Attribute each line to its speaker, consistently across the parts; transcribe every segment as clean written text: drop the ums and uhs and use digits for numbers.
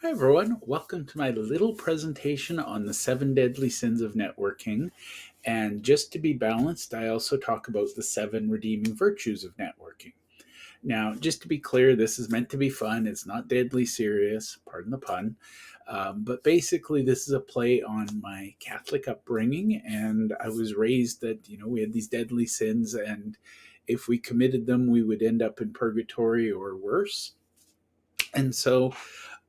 Speaker 1: Hi, everyone. Welcome to my little presentation on the seven deadly sins of networking. And just to be balanced, I also talk about the seven redeeming virtues of networking. Now, just to be clear, this is meant to be fun. It's not deadly serious, pardon the pun. But basically, this is a play on my Catholic upbringing. And I was raised that, we had these deadly sins, and if we committed them, we would end up in purgatory or worse. And so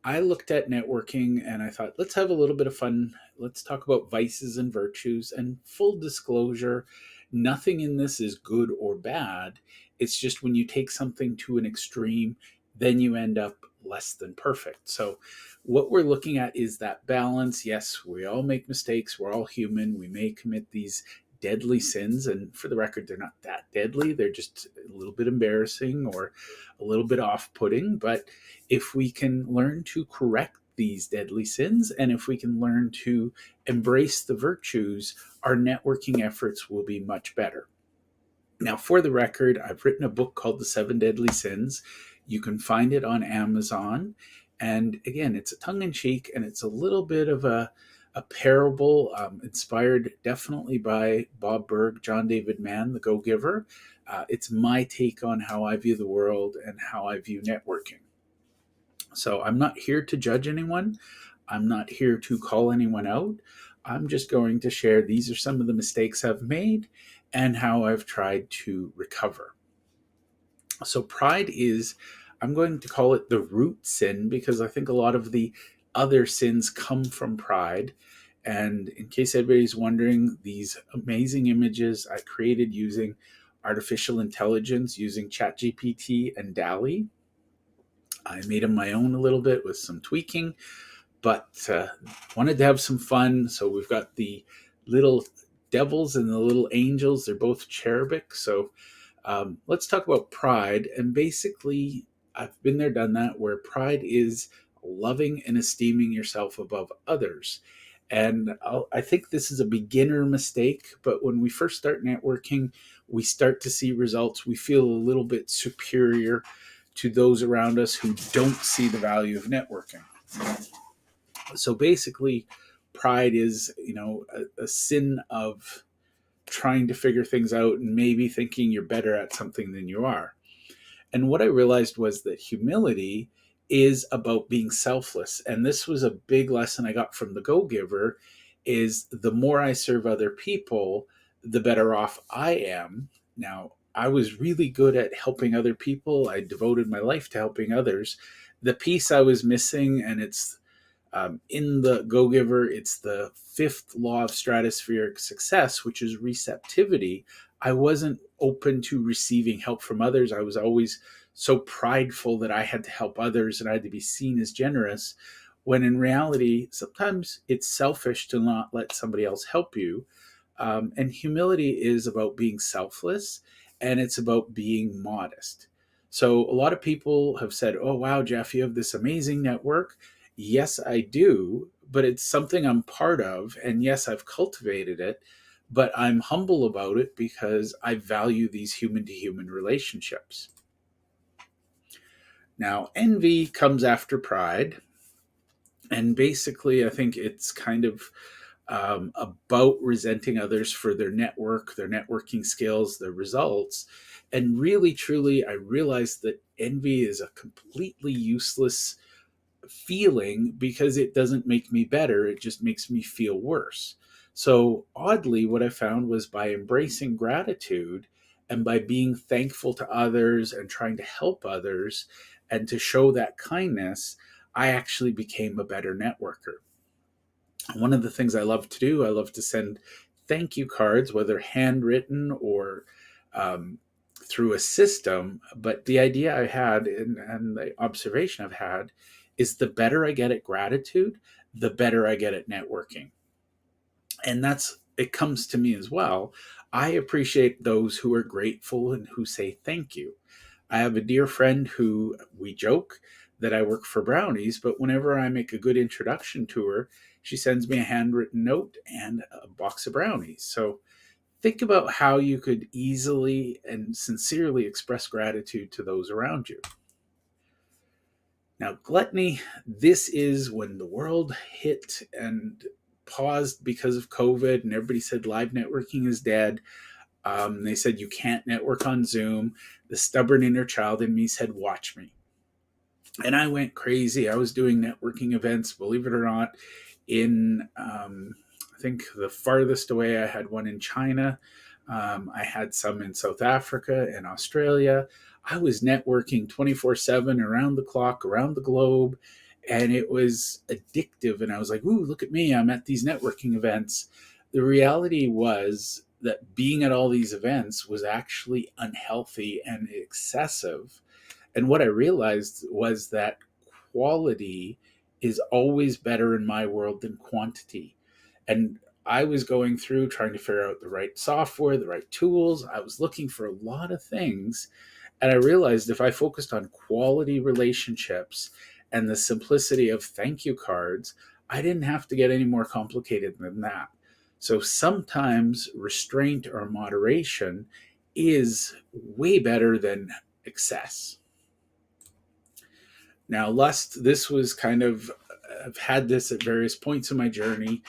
Speaker 1: I looked at networking and I thought, let's have a little bit of fun. Let's talk about vices and virtues. And full disclosure, nothing in this is good or bad. It's just when you take something to an extreme, then you end up less than perfect. So, what we're looking at is that balance. Yes, we all make mistakes. We're all human. We may commit these deadly sins. And for the record, they're not that deadly. They're just a little bit embarrassing or a little bit off putting. But if we can learn to correct these deadly sins and if we can learn to embrace the virtues, our networking efforts will be much better. Now, for the record, I've written a book called The Seven Deadly Sins. You can find it on Amazon. And again, it's a tongue in cheek and it's a little bit of a parable inspired definitely by Bob Berg, John David Mann, the Go Giver. It's my take on how I view the world and how I view networking. So I'm not here to judge anyone. I'm not here to call anyone out. I'm just going to share these are some of the mistakes I've made and how I've tried to recover. So pride is, I'm going to call it the root sin because I think a lot of the other sins come from pride. And in case anybody's wondering, these amazing images I created using artificial intelligence, using ChatGPT and DALI. I made them my own a little bit with some tweaking, but wanted to have some fun. So we've got the little devils and the little angels. They're both cherubic. So let's talk about pride. And basically, I've been there, done that, where pride is loving and esteeming yourself above others. And I think this is a beginner mistake, but when we first start networking, we start to see results. We feel a little bit superior to those around us who don't see the value of networking. So basically, pride is, a sin of trying to figure things out and maybe thinking you're better at something than you are. And what I realized was that humility is about being selfless. And this was a big lesson I got from the Go Giver is the more I serve other people, the better off I am. Now, I was really good at helping other people. I devoted my life to helping others. The piece I was missing, and it's in the Go Giver, it's the fifth law of stratospheric success, which is receptivity. I wasn't open to receiving help from others. I was always so prideful that I had to help others and I had to be seen as generous. When in reality, sometimes it's selfish to not let somebody else help you. And humility is about being selfless and it's about being modest. So a lot of people have said, oh, wow, Jeff, you have this amazing network. Yes, I do, but it's something I'm part of. And yes, I've cultivated it, but I'm humble about it because I value these human to human relationships. Now, envy comes after pride. And basically, I think it's kind of about resenting others for their network, their networking skills, their results. And really, truly, I realized that envy is a completely useless feeling because it doesn't make me better. It just makes me feel worse. So, oddly, what I found was by embracing gratitude and by being thankful to others and trying to help others and to show that kindness, I actually became a better networker. One of the things I love to do, I love to send thank you cards, whether handwritten or um, through a system. But the idea I had and the observation I've had is the better I get at gratitude, the better I get at networking. And it comes to me as well. I appreciate those who are grateful and who say thank you. I have a dear friend who we joke that I work for brownies, but whenever I make a good introduction to her, she sends me a handwritten note and a box of brownies. So think about how you could easily and sincerely express gratitude to those around you. Now, gluttony, this is when the world hit and paused because of COVID, and everybody said live networking is dead. They said you can't network on Zoom. The stubborn inner child in me said, watch me. And I went crazy. I was doing networking events, believe it or not, in I think the farthest away I had one in China. I had some in South Africa and Australia. I was networking 24/7 around the clock, around the globe, and it was addictive. And I was like, ooh, look at me. I'm at these networking events. The reality was that being at all these events was actually unhealthy and excessive. And what I realized was that quality is always better in my world than quantity. And I was going through trying to figure out the right software, the right tools. I was looking for a lot of things. And I realized if I focused on quality relationships and the simplicity of thank you cards, I didn't have to get any more complicated than that. So sometimes restraint or moderation is way better than excess. Now, lust, this was kind of, I've had this at various points in my journey.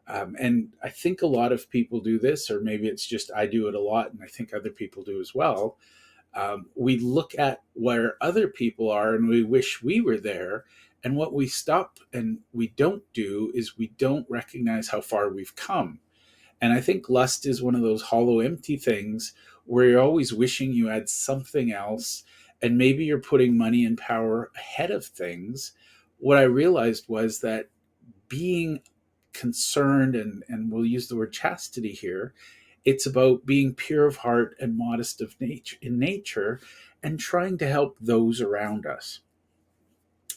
Speaker 1: And I think a lot of people do this, or maybe it's just I do it a lot, and I think other people do as well. We look at where other people are and we wish we were there. And what we stop and we don't do is we don't recognize how far we've come. And I think lust is one of those hollow, empty things where you're always wishing you had something else. And maybe you're putting money and power ahead of things. What I realized was that being concerned, and we'll use the word chastity here, it's about being pure of heart and modest of nature in nature and trying to help those around us.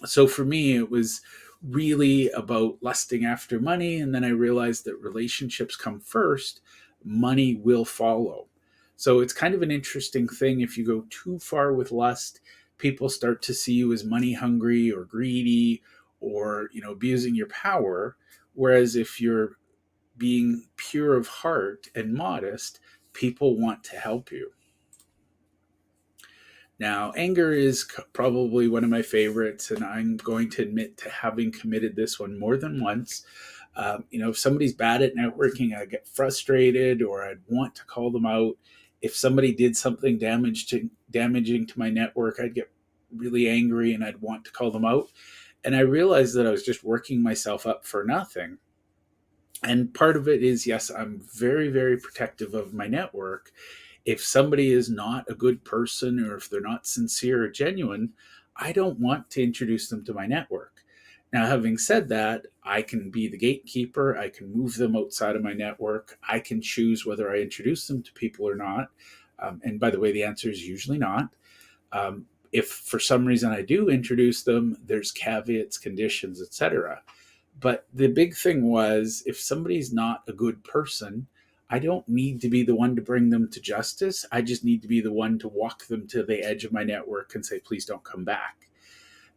Speaker 1: So for me, it was really about lusting after money. And then I realized that relationships come first, money will follow. So it's kind of an interesting thing. If you go too far with lust, people start to see you as money hungry or greedy or, abusing your power. Whereas if you're being pure of heart and modest, people want to help you. Now, anger is probably one of my favorites, and I'm going to admit to having committed this one more than once. If somebody's bad at networking, I get frustrated or I'd want to call them out. If somebody did something damaging to my network, I'd get really angry and I'd want to call them out. And I realized that I was just working myself up for nothing. And part of it is, yes, I'm very, very protective of my network. If somebody is not a good person or if they're not sincere or genuine, I don't want to introduce them to my network. Now, having said that, I can be the gatekeeper. I can move them outside of my network. I can choose whether I introduce them to people or not. And by the way, the answer is usually not. If for some reason I do introduce them, there's caveats, conditions, etc. But the big thing was if somebody's not a good person, I don't need to be the one to bring them to justice. I just need to be the one to walk them to the edge of my network and say, please don't come back.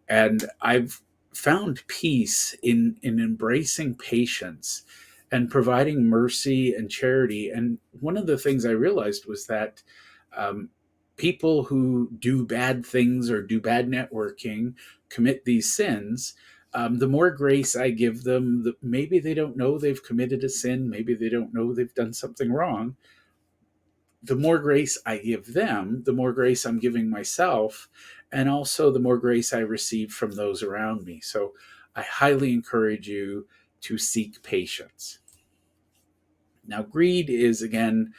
Speaker 1: And I've found peace in embracing patience and providing mercy and charity. And one of the things I realized was that um, people who do bad things or do bad networking commit these sins. The more grace I give them, maybe they don't know they've committed a sin, maybe they don't know they've done something wrong. The more grace I give them, the more grace I'm giving myself, and also the more grace I receive from those around me. So I highly encourage you to seek patience. Now, greed is, again,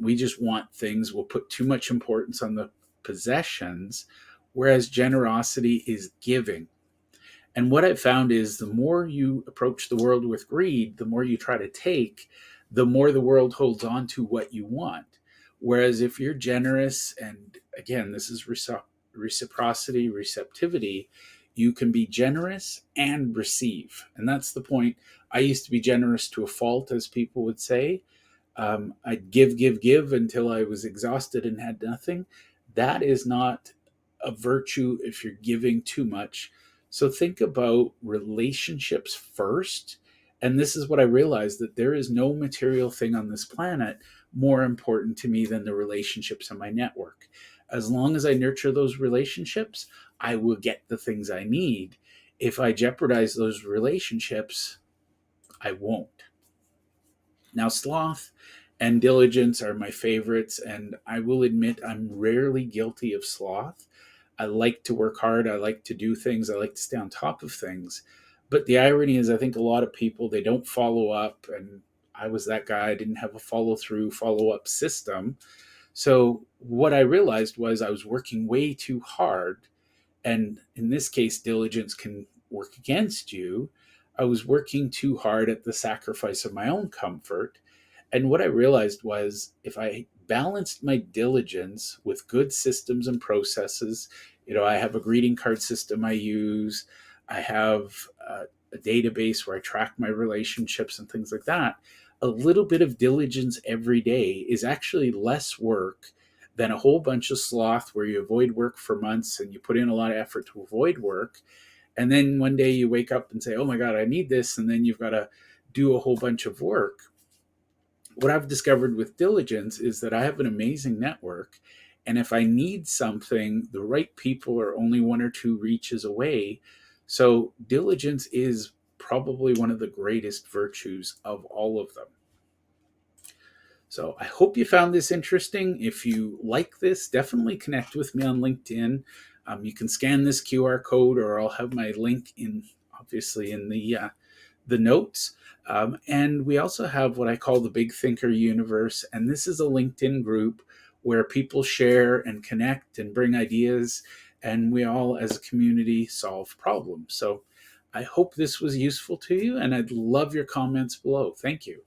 Speaker 1: we just want things, we'll put too much importance on the possessions, whereas generosity is giving. And what I've found is the more you approach the world with greed, the more you try to take, the more the world holds on to what you want. Whereas if you're generous, and again, this is reciprocity, receptivity, you can be generous and receive. And that's the point. I used to be generous to a fault, as people would say. I'd give until I was exhausted and had nothing. That is not a virtue if you're giving too much. So think about relationships first. And this is what I realized, that there is no material thing on this planet more important to me than the relationships in my network. As long as I nurture those relationships, I will get the things I need. If I jeopardize those relationships, I won't. Now, sloth and diligence are my favorites, and I will admit I'm rarely guilty of sloth. I like to work hard, I like to do things, I like to stay on top of things. But the irony is, I think a lot of people, they don't follow up, and I was that guy. I didn't have a follow through, follow up system. So, what I realized was I was working way too hard, and in this case, diligence can work against you. I was working too hard at the sacrifice of my own comfort. And what I realized was if I balanced my diligence with good systems and processes, I have a greeting card system I use, I have a database where I track my relationships and things like that. A little bit of diligence every day is actually less work than a whole bunch of sloth where you avoid work for months and you put in a lot of effort to avoid work. And then one day you wake up and say, oh my God, I need this. And then you've got to do a whole bunch of work. What I've discovered with diligence is that I have an amazing network. And if I need something, the right people are only one or two reaches away. So diligence is probably one of the greatest virtues of all of them. So I hope you found this interesting. If you like this, definitely connect with me on LinkedIn. You can scan this QR code, or I'll have my link in, obviously, in the notes. And we also have what I call the Big Thinker Universe, and this is a LinkedIn group where people share and connect and bring ideas, and we all, as a community, solve problems. So I hope this was useful to you, and I'd love your comments below. Thank you.